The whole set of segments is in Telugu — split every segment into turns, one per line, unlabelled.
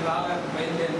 రాలేక బయలుదేరి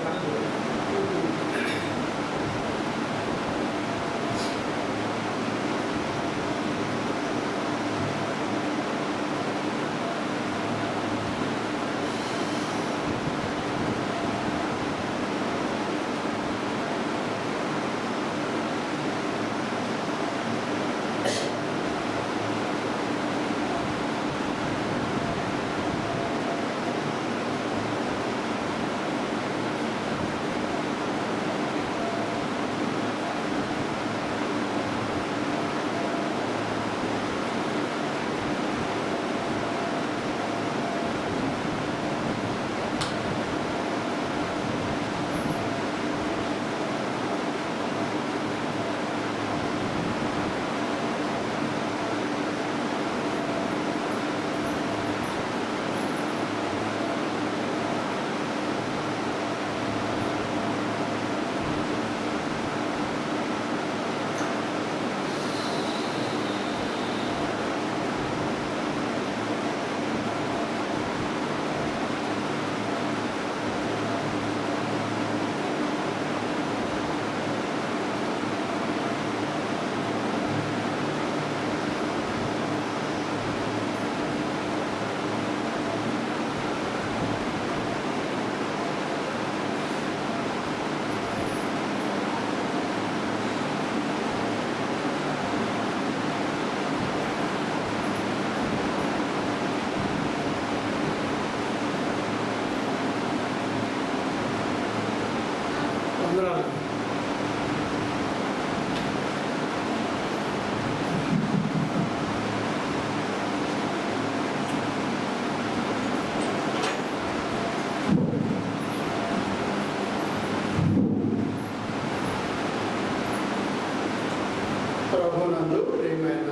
ప్రభునందు ప్రియమైన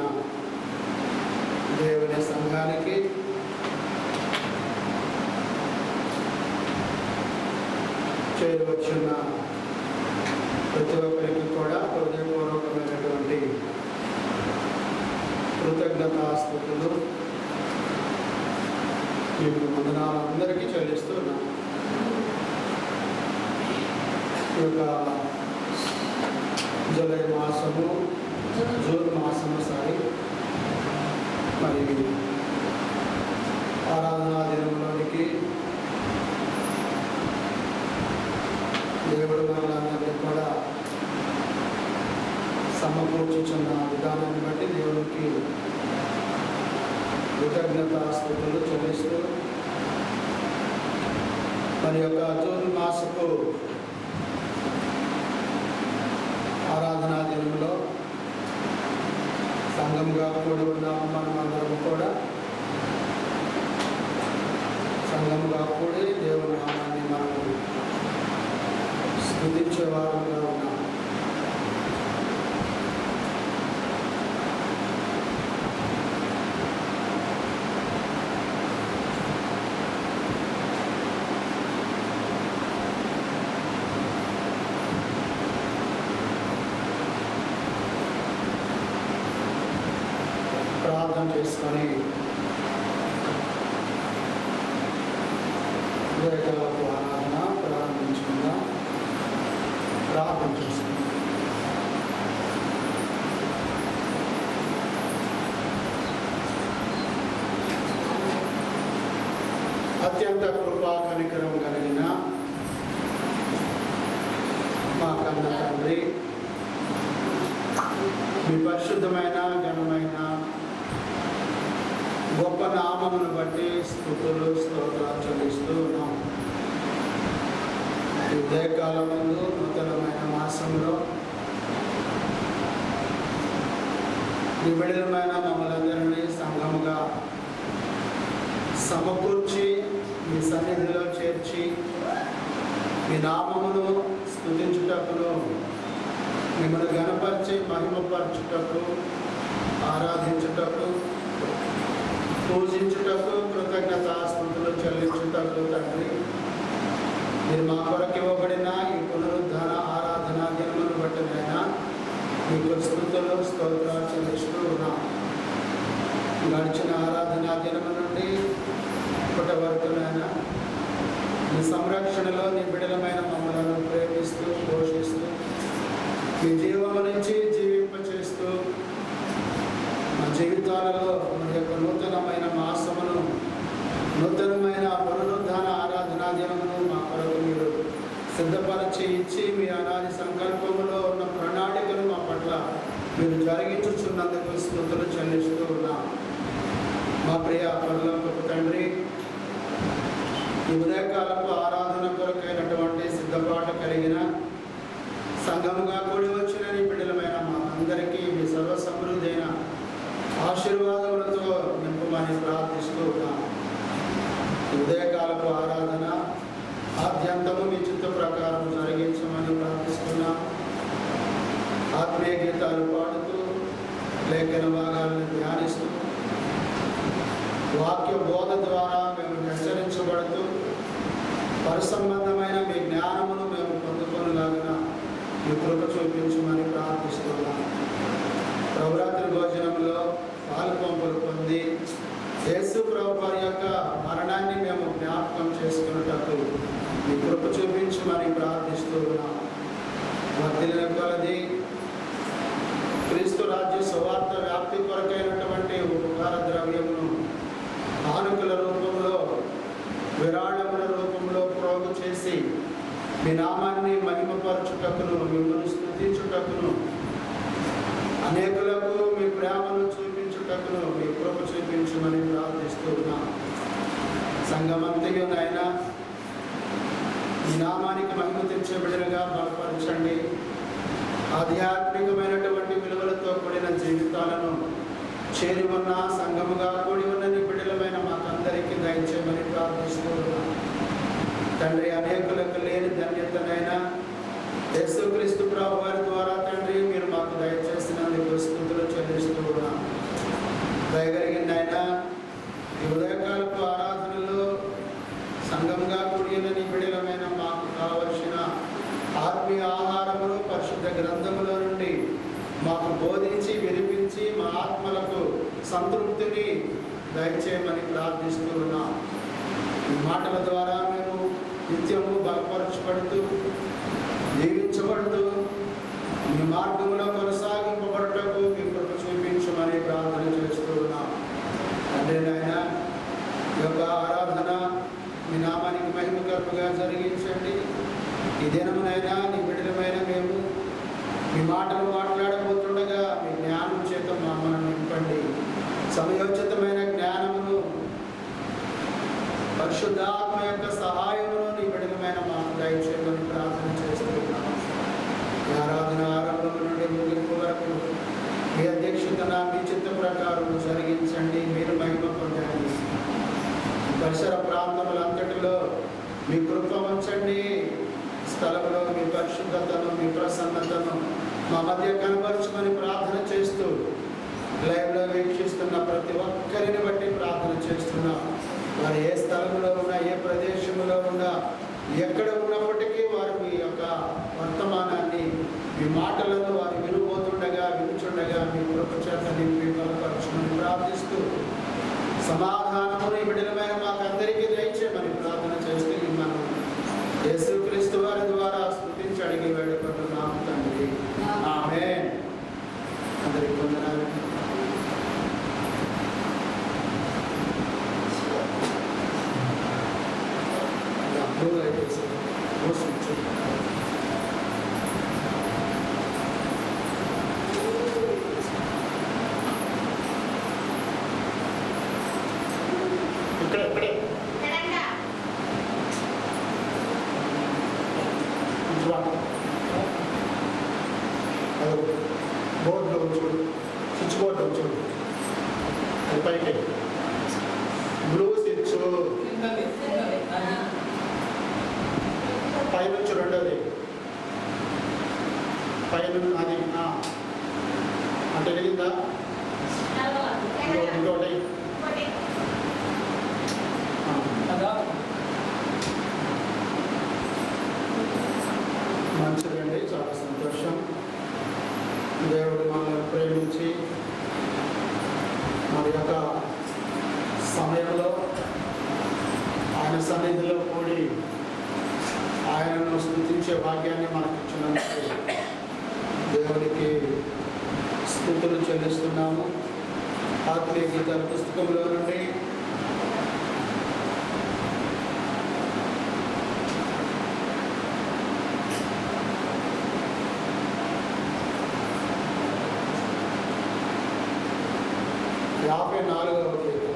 దేవుని సంఘానికి చేరువచ్చున్న ప్రతి ఒక్కరికి కూడా హృదయపూర్వకమైనటువంటి కృతజ్ఞతాస్తుతులు మీకు వందనాలు అందరికీ చెల్లిస్తున్నాను. ఈ యొక్క జూలై మాసము జూన్ మాసము మరి ఆరాధనా దినంలోనికి దేవుడు మనలందరినీ కూడా సమకూర్చుచున్న విధానాన్ని బట్టి దేవుడికి కృతజ్ఞతాస్తుతులు చెల్లిస్తూ మరి యొక్క జూన్ మాసపు ఆరాధనా దినంలో సంఘంగా కూడి ఉన్నాము. మనం అందరం కూడా సంఘంగా కూడి దేవుని నామాన్ని మనము స్తుతించే వారంగా ఉన్నాము. ప్రార్థన చేసుకొని ఆరాధన ప్రారంభించుకుందాం. ప్రార్థన చేసుకుందాం. అత్యంత కృపా కనికరం కలిగిన మా కన్న తండ్రి, మీ పరిశుద్ధమైన ఘనమైన గొప్ప నామమును బట్టి స్తుతులు స్తోత్రాలు చెల్లిస్తూ ఉన్నాం. ఈ ఉదయకాలం ముందు నూతనమైన మాసంలో విభిన్నమైన మమ్మలందరినీ సంఘముగా సమకూర్చి మీ సన్నిధిలో చేర్చి మీ నామమును స్తుతించుటకును, మిమ్మల్ని ఘనపరిచి మహిమపరచుటకు, ఆరాధించుటకు, పూజించుటకు, కృతజ్ఞతాస్తుతులు చెల్లించుటకు తండ్రి, మీరు మా కొరకు ఇవ్వబడిన ఈ పునరుద్ధాన ఆరాధన దినమును బట్టినైనా మీకు స్తుతులు స్తోత్రాలు చెల్లిస్తూ ఉన్నాం. గడిచిన ఆరాధనా దినము నుండి ఇప్పటి వరకునైనా నీ సంరక్షణలో నీ బిడ్డలమైన మమ్మలను ప్రేమిస్తూ పోషిస్తూ మీ జీవం నుంచి జీవింపచేస్తూ మా జీవితాలలో మన యొక్క నూతనమైన మాసమును నూతనమైన పునరుద్ధాన ఆరాధనా దినమును మా కొరకు మీరు సిద్ధపరిచి ఇచ్చి మీ అనాది సంకల్పములో ఉన్న ప్రణాళికను మా పట్ల మీరు జరిగించుచున్నందుకు స్తుతులు చెల్లిస్తూ ఉన్నాం. మా ప్రియ పరలోకపు తండ్రి, ఈ ఉదయకాలపు ఆరాధన కొరకైనటువంటి సిద్ధపాటు కలిగిన సంఘముగా కూడి వచ్చిన నీ బిడ్డలమైన మా అందరికీ మీ సర్వ సమృద్ధి అయిన ఆశీర్వాదములతో నింపమని ప్రార్థిస్తూ ఉన్నాం. ఈ ఉదయకాలపు ఆరాధన ఆద్యంతము మీ చిత్త ప్రకారం జరిగించమని ప్రార్థిస్తున్నాం. ఆత్మీయ గీతాలు పాడుతూ లేఖన భాగాలను ధ్యానిస్తూ వాక్య బోధ ద్వారా మేము హెచ్చరించబడుతూ పరిసంబంధమైన మీ జ్ఞానమును మేము పొందుకునేలాగా మీ కృప చూపించమని ప్రార్థిస్తున్నాం. ప్రభురాత్రి భోజనంలో పాలుపంపులు పొంది యేసు ప్రభు వారి యొక్క మరణాన్ని మేము జ్ఞాపకం చేసుకున్నట్టు మీ కృప చూపించమని ప్రార్థిస్తూ ఉన్నాం. వర్ధిల్లిన కొలది క్రీస్తు రాజ్య సువార్త వ్యాప్తి కొరకైనటువంటి ఉపకార ద్రవ్యమును కానుకల రూపంలో విరాళముల రూపంలో ప్రోగు చేసి మీ నామాన్ని మహిమపరచుటకును మిమ్మల్ని స్తుతించుటకును అనేకులకు మీ ప్రేమను చూపించుటకును మీ కృప చూపించమని ప్రార్థిస్తూ ఉన్నాం. సంఘమంతయు నాయన మీ నామానికి మహిమ తెచ్చే బిడ్డలుగా బలపరచండి. ఆధ్యాత్మికమైనటువంటి విలువలతో కూడిన జీవితాలను చేరి ఉన్న సంఘముగా కూడి ఉన్న నీ బిడ్డలమైన మాకందరికీ దయచేయమని ప్రార్థిస్తూ ఉన్నాం. తండ్రి, అనేకులకు లేని ధన్యతనైనా యేసుక్రీస్తు ప్రభు వారి ద్వారా తండ్రి మీరు మాకు దయచేసినందుకు స్తుతులు చెల్లిస్తూ ఉన్నాం. దయగలిగిన ఆయన ఈ ఉదయకాలపు ఆరాధనలో సంఘంగా కూడిన నీ బిడ్డలమైన మాకు కావలసిన ఆత్మీయ ఆహారమును పరిశుద్ధ గ్రంథములో నుండి మాకు బోధించి వినిపించి మా ఆత్మలకు సంతృప్తిని దయచేయమని ప్రార్థిస్తూ ఉన్నాం. ఈ మాటల ద్వారా మేము నిత్యము బలపరచబడుతూ జీవించబడుతూ మీ మార్గంలో కొనసాగింపబడటకు మీ కృప చూపించమని ప్రార్థన చేస్తూ ఉన్నాం. అంటే నాయన ఈ యొక్క ఆరాధన మీ నామానికి మహిమకరముగా జరిగించండి. ఈ దినమునైనా నీ బిడ్డలమైన మేము మీ మాటలు మాట్లాడబోతుండగా మీ జ్ఞానం చేత మమ్మల్ని నింపండి. సమయోచితమైన జ్ఞానమును పరిశుద్ధాత్మ యొక్క సహాయమును నీ బిడ్డలమైన మాకు దయచేయమని ప్రార్థన చేస్తున్నాం. ఈ ఆరాధన ఆరంభం నుండి ముగింపు వరకు మీ అధ్యక్షతన మీ చిత్త ప్రకారం జరిగించండి. మీరు మహిమ పొందండి. పరిసర ప్రాంతములంతటిలో మీ కృప ఉంచండి. స్థలంలో మీ పరిశుద్ధతను మీ ప్రసన్నతను మా మధ్య కనపరచుకొని ప్రార్థన చేస్తూ లైవ్లో వీక్షిస్తున్న ప్రతి ఒక్కరిని బట్టి ప్రార్థన చేస్తున్నాం. వారు ఏ స్థలంలో ఉన్నా, ఏ ప్రదేశంలో ఉన్నా, ఎక్కడ ఉన్నప్పటికీ వారు మీ యొక్క వర్తమానాన్ని మీ మాటలను వారు వినుచుండగా మీ కృప చేత నింపి బలపరచుమని ప్రార్థిస్తూ సమాధానమును ఈ బిడ్డలమైన మాకందరికీ దయచేయమని ప్రార్థన చేస్తూ మనం యేసుక్రీస్తు వారి ద్వారా స్తుతించి అడిగి వేడుకుంటున్నాం తండ్రి. ఆమేన్. అందరికీ వందనాలు. బోర్డులో చూడు, స్విచ్ బోర్డులో చూడు, అది పైకి బ్లూ స్విచ్ పైనుంచి రెండోది పైన అది అంటే వెలిగిందా? ఇంకోటి మంచిదండి, చాలా సంతోషం. దేవుడు మనల్ని ప్రేమించి మరి యొక్క సమయంలో ఆయన సన్నిధిలో కూడి జీవించే భాగ్యాన్ని మనకు ఇచ్చినందుకు దేవునికి స్తుతులు చెల్లిస్తున్నాము. ఆత్మీయ గీతాల పుస్తకంలో నుండి యాభై నాలుగవ గీతం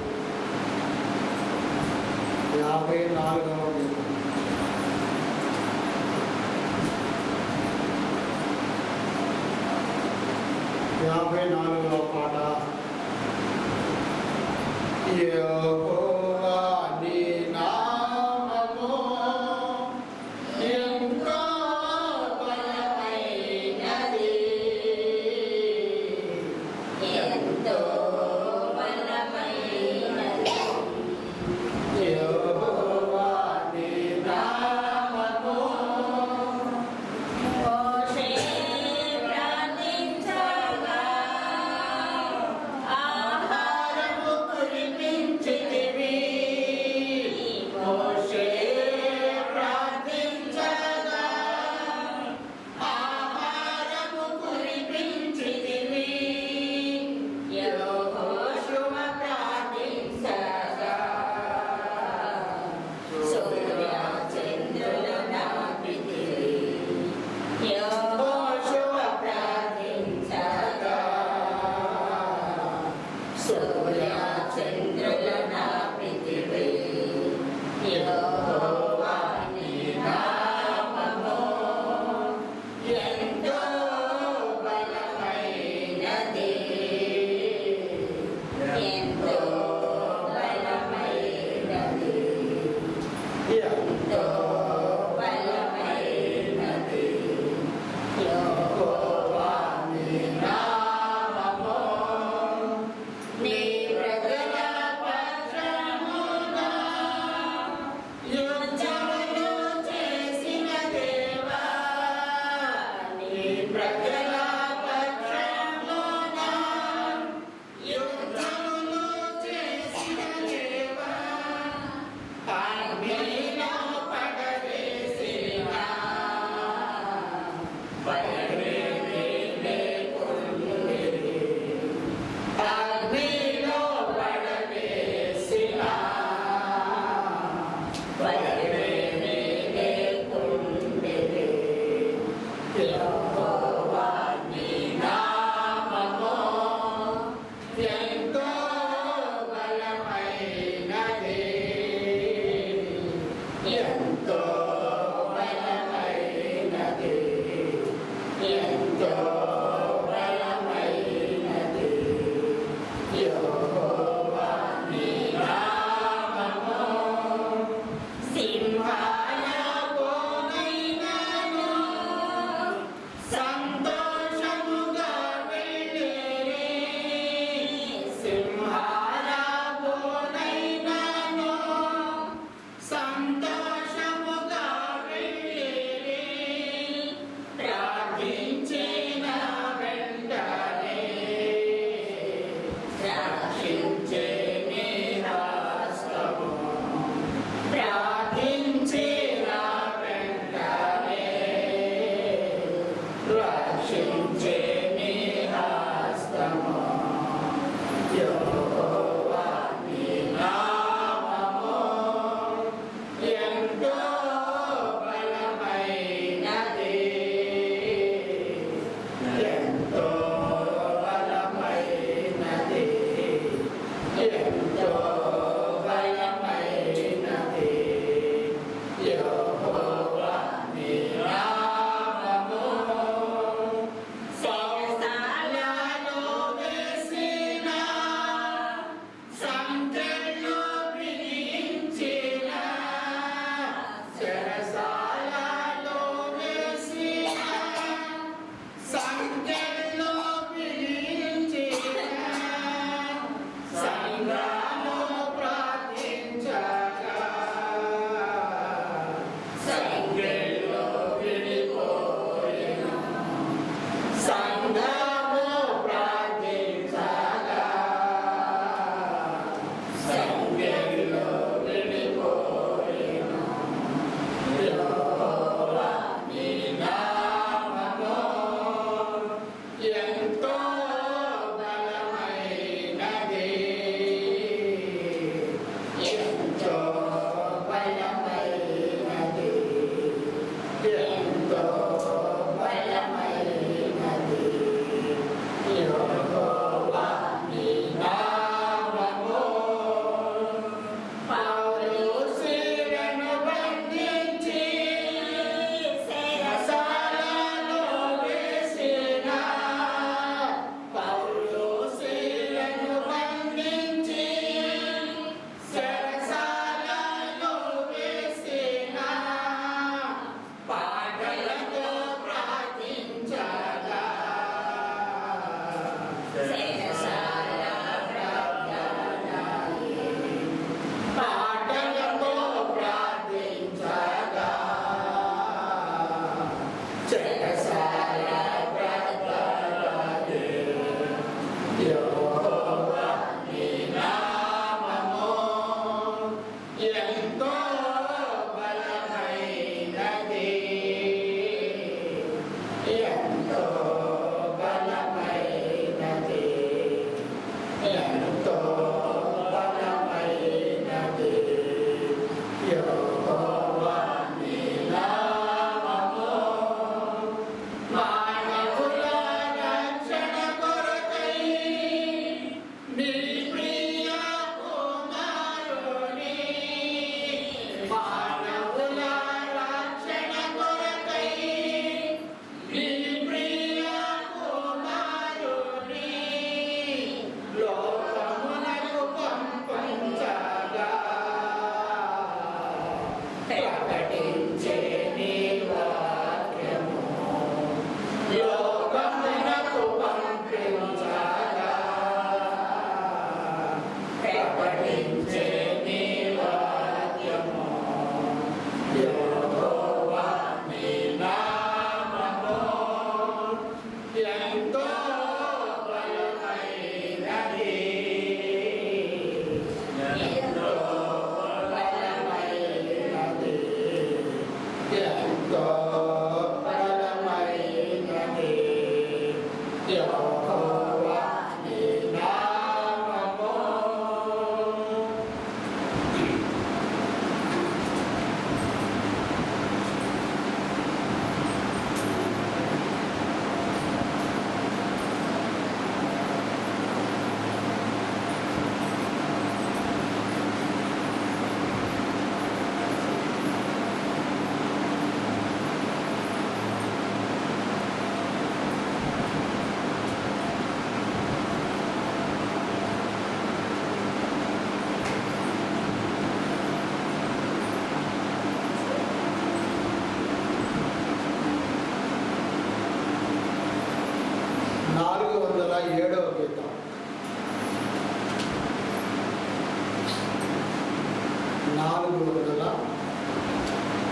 54వ పాట. యెహోవా నీ నామము ఎంతో బలమైనది,
ఎంతో బలమైనది.
యెహోవా నీ నామము
మోషే ప్రార్థించగా ఆహారము కురిపించితివి.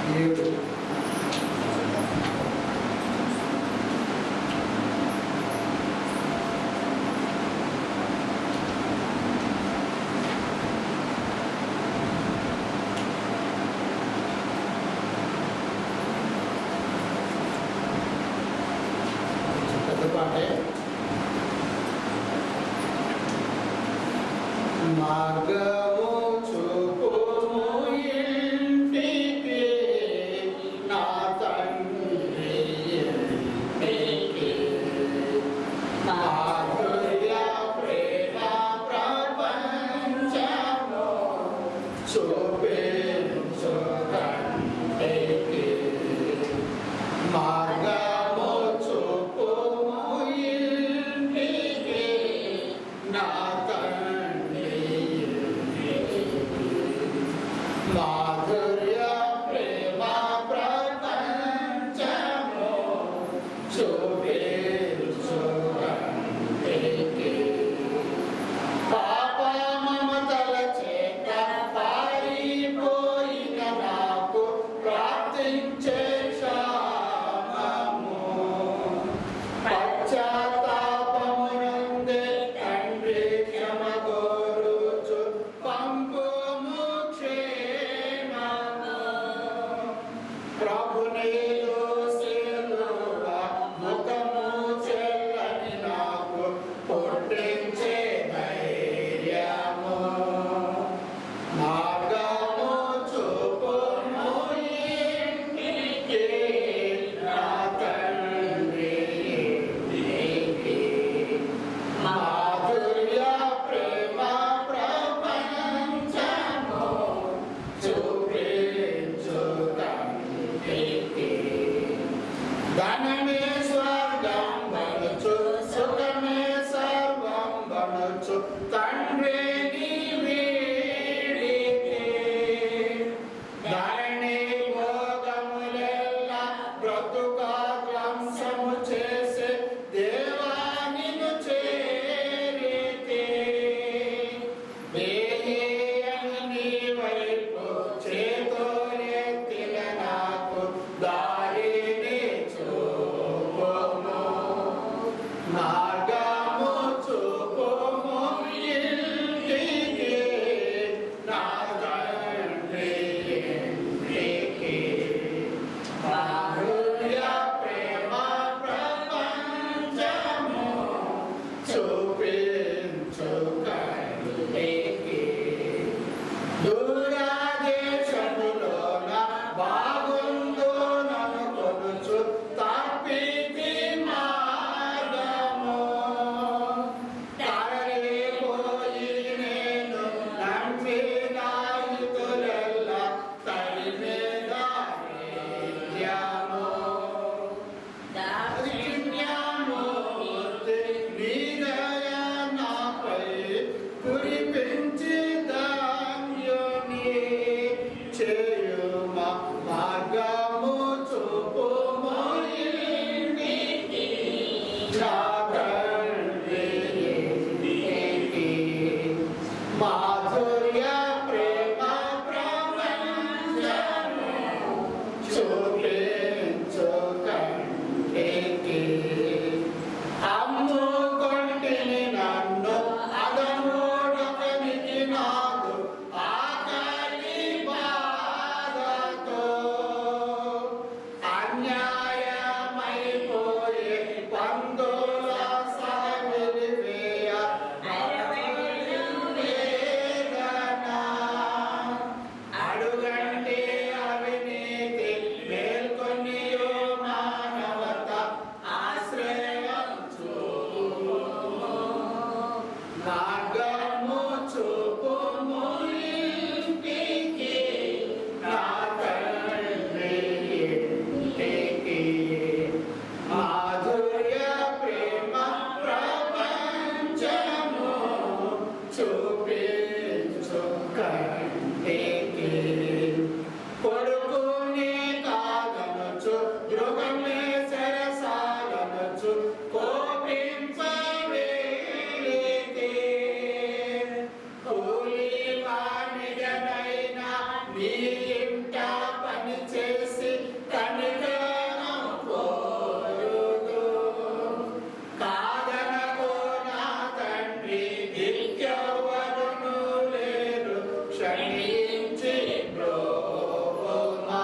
7 పాటే మార్గము చూపుము ఇంటికి నా తండ్రి ఇంటికి మాధుర్య ప్రేమ ప్రపంచము చూపించు తండ్రికి మార్గము చూపుము ఇంటికి నా తండ్రి మాధుర్య ప్రేమ ప్రపంచము చూపించు తండ్రికి పాప మమతల చేత పారిపోయిన నాకు ప్రార్థించే క్షామము పశ్చాత్తాపమునందే తండ్రి క్షమ కోరుచు పంపుము క్షేమము ప్రభునిలో సిలువ ముఖము చెల్లని నాకు పుట్టించే ధైర్యము మార్గము చూపుము ఇంటికి నా తండ్రి ఇంటికి మాధుర్య ప్రేమ ప్రపంచము చూపించు తండ్రికి ధనమే స్వర్గం బనుచు సుఖమే సర్వం బనుచు తండ్రిని వీడితే ధరణి భోగములెల్లా బ్రతుక ధ్వంసము చేసే దేవానిను చేరితే దేహి అని నీ వైపు చేతులెత్తిన నాకు దారిని చూపుము మార్గము చూపుము ఇంటికి నా తండ్రి ఇంటికి మాధుర్య ప్రేమ ప్రపంచము చూపించు తండ్రికి దూరదేశములోన బాగుందో నన్ను కొనుచు తప్పితి మార్గము తరలిపోయి నేను నమ్మిన ఇతులెల్లా తరిమేద నిత్యము దాక్షిణ్యమూర్తి నీ దయ నాపై కురిపించి ధాన్యుని చేయుమ మార్గము చూపుము ఇంటికి నా తండ్రి ఇంటికి మాధుర్య ప్రేమ ప్రపంచము చూపించు తండ్రికి అమ్ముకొంటిని నన్ను అదముడొకనికి నాకు ఆకలి బాధతో అన్యాయమైపోయే పందుల సహవిలివేయ వేదన అడుగంటే అవినీతి మేల్కొనియో మానవత ఆశ్రయం చూపుము మార్గము చూపుము ఇంటికి నా తండ్రి ఇంటికి మాధుర్య ప్రేమ ప్రపంచము చూపించు కంటికి కొడుకుని కాదనొచ్చు గృహమే సరసాలనొచ్చు కోపించవేలితే తండ్రి దిక్కెవ్వరును లేరు క్షమించి బ్రోమా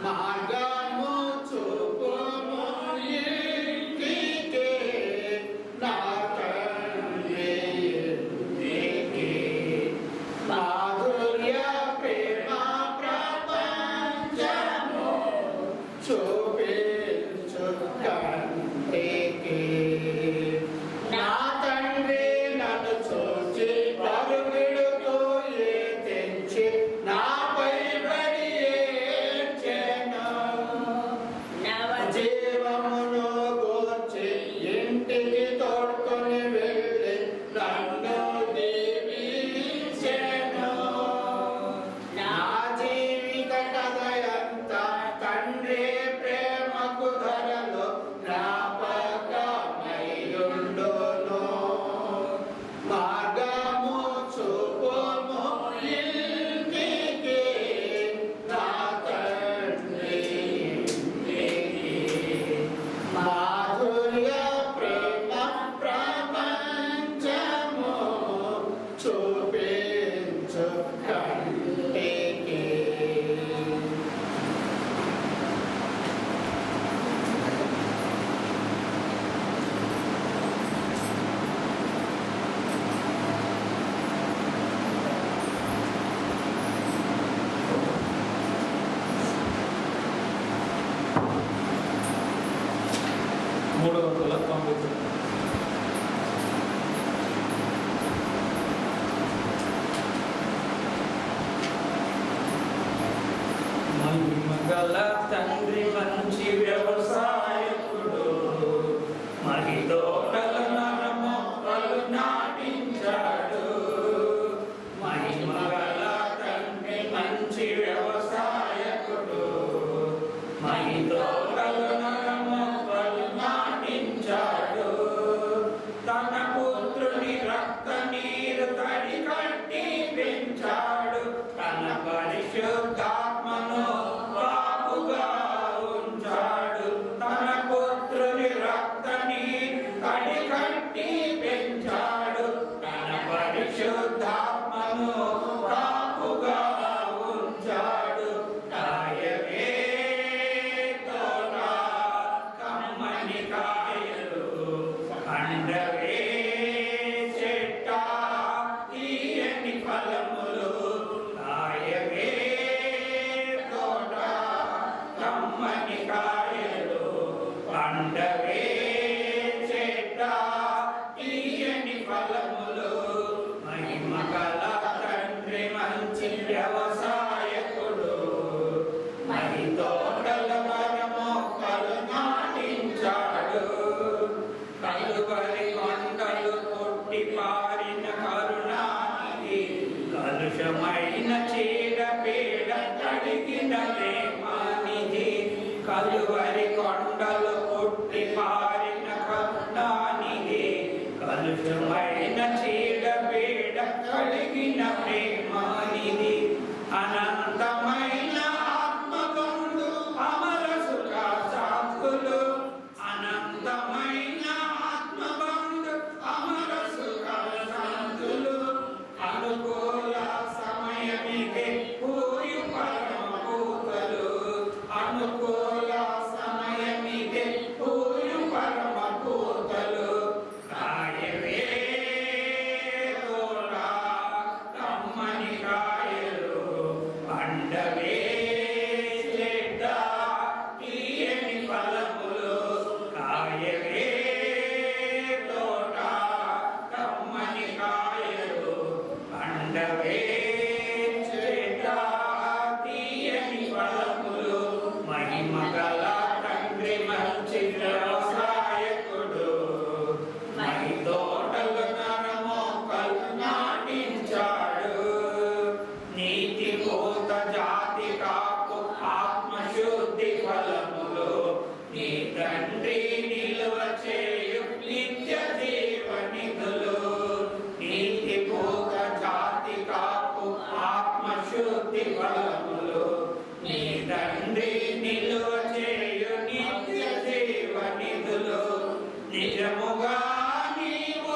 మార్గము చూపుము ఇంటికే నా తండ్రి ఇంటికి మాధుర్య ప్రేమ ప్రపంచము చూపించు కంటికి నా తండ్రి నన్ను చూచి పరుగిడుతూ తెంచి నాపై పడి ఏడ్చెను. జీవమును గూర్చి ఇంటికి తోడ్కొని వెళ్ళి నన్ను దీవించెను. నా జీవిత కథయంతా తండ్రి ప్రేమకు ధరలో జ్ఞాపకమయ్యుండును. మార్గము చూపుము ఇంటికి నా తండ్రి ఇంటికి. మాధుర్య ప్రేమ ప్రపంచము చూపించు కంటికి.
మూడవ కుల పంపించు. మహిమగల తండ్రి మంచి వ్యవసాయకుడు మహితోటల నరమొక్కలు నాటించాడు. మహిమగల తండ్రి మంచి వ్యవసాయకుడు మహితోటల నరమొక్కలు నాటించాడు. తన పుత్రుని రక్త నీరు తడి కట్టి పెంచాడు. తన పరిశుద్ధాత్మను కాపుగా ఉంచాడు. తన పుత్రుని రక్త నీరు తడి కట్టి పెంచాడు. తన పరిశుద్ధాత్మను కాపుగా ఉంచాడు. కాయవే తోట కమ్మని కాయలు అండవే చెట్ట తీయని ఫలములు. కాయవే తోట కమ్మని కాయలు అండవే చెట్ట తీయని ఫలములు. మహిమగల తండ్రి మంచి వ్యవసాయకుడు మహితోటల మరమొక్కలు నాటించాడు. కలువరి కొండలు కొట్టి పారిన కరుణానిధి కలుషమైన చీడ పీడ కడిగిన ప్రేమానిధి. కలువరి కొండలు కొట్టి పారిన కరుణానిధి కలుషమైన చీడ పీడ కడిగిన ప్రేమానిధి. అనంతమైన ఆత్మబంధు అమర సుఖ శాంతులు. అనంతమైన ఆత్మబంధు అమర సుఖ శాంతులు. అనుకూల సమయమిదే పూయు పరమ పూతలు. అనుకూల సమయమిదే పూయు పరమ పూతలు. కాయవే తోట కమ్మని కాయలు పండవే చెట్ట తీయని ఫలములు. కాయవే తోట కమ్మని కాయలు పండవే చెట్ట తీయని ఫలములు. మహిమగల తండ్రి మంచి వ్యవసాయకుడు మహితోటల నరమొక్కలు నాటించాడు. నీతి పూత జాతి కాపు ఆత్మశుద్ధి ఫలములు. నీ తండ్రి నిలువ చేయు నిత్య జీవనిధులు. నీతి పూత జాతి కాపు ఆత్మశుద్ధి ఫలములు. నీ తండ్రి నిలువ చేయు నిత్య జీవనిధులు. నిజముగా నీవు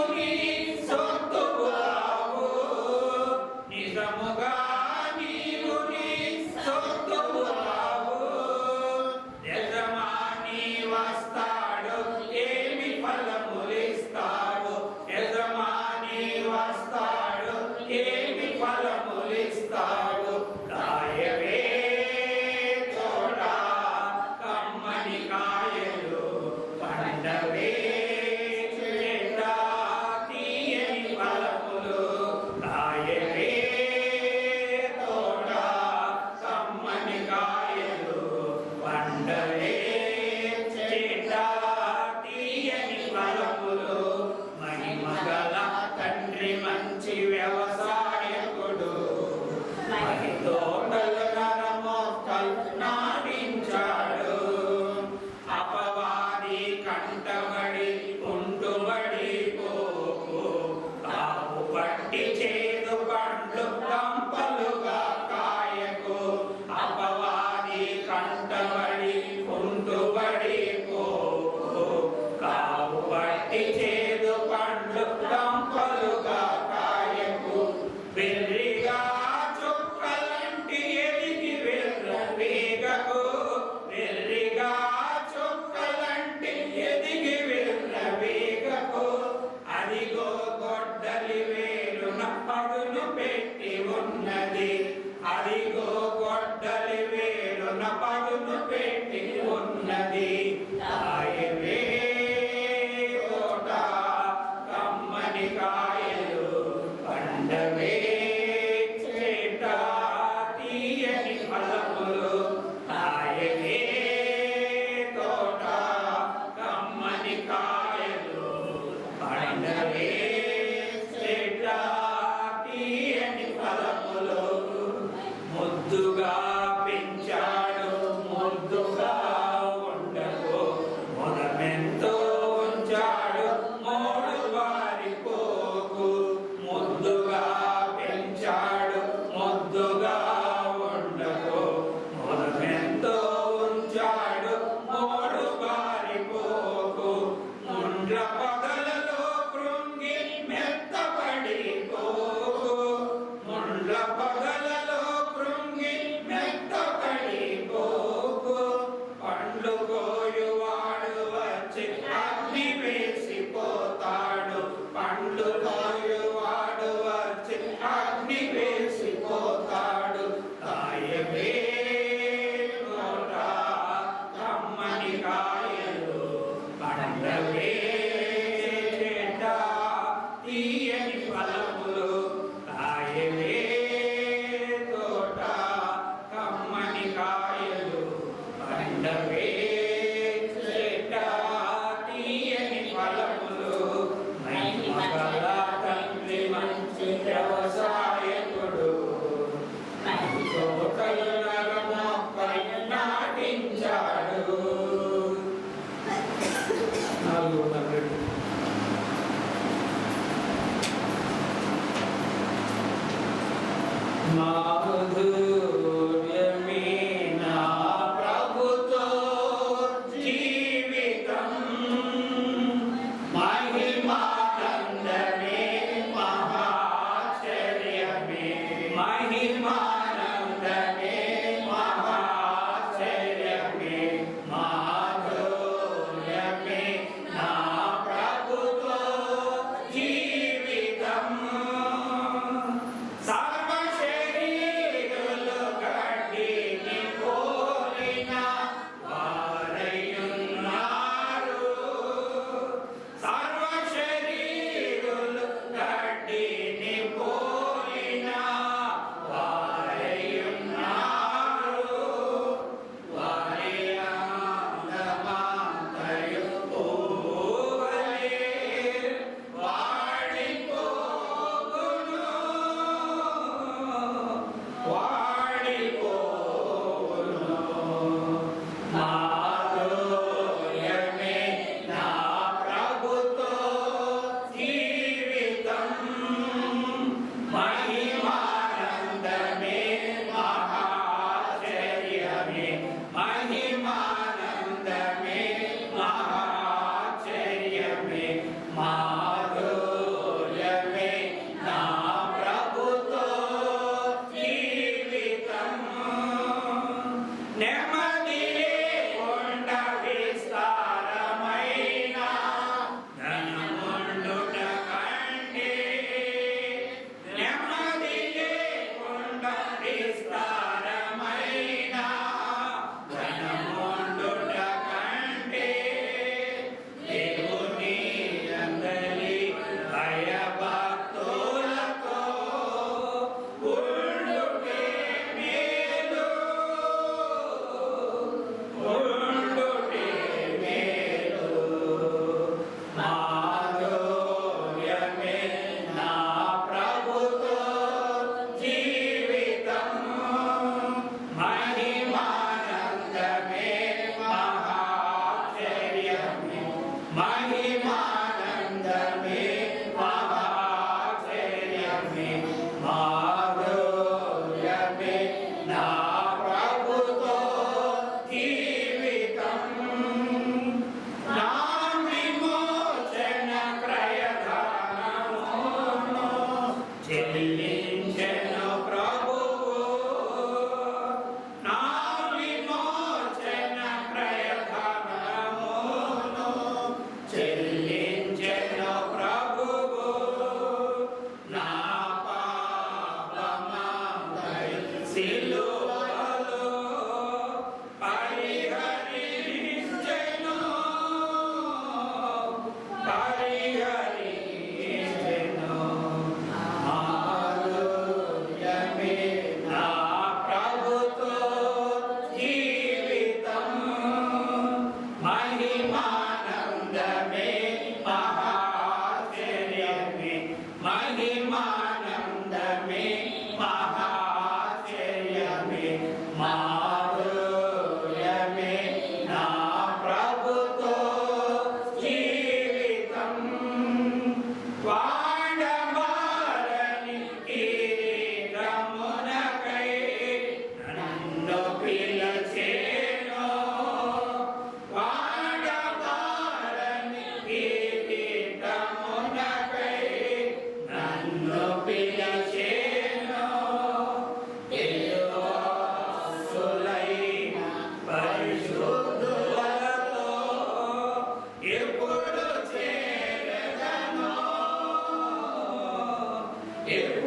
తీయని ఫలములు కాయవే తోట కమ్మని కాయలు పండవే చెట్ట తీయని ఫలములు మహిమగల తండ్రి మంచి వ్యవసాయకుడు తోటలు మొక్కలు నాటించాడు. 4 మాధుర్యమే నా ప్రభుతో జీవితం మహిమానందమే మహాశ్చర్యమే మహిమానందమే మహాశ్చర్యమే మాధుర్యమే నా ప్రభుతో జీవితం
ఎప్పుడు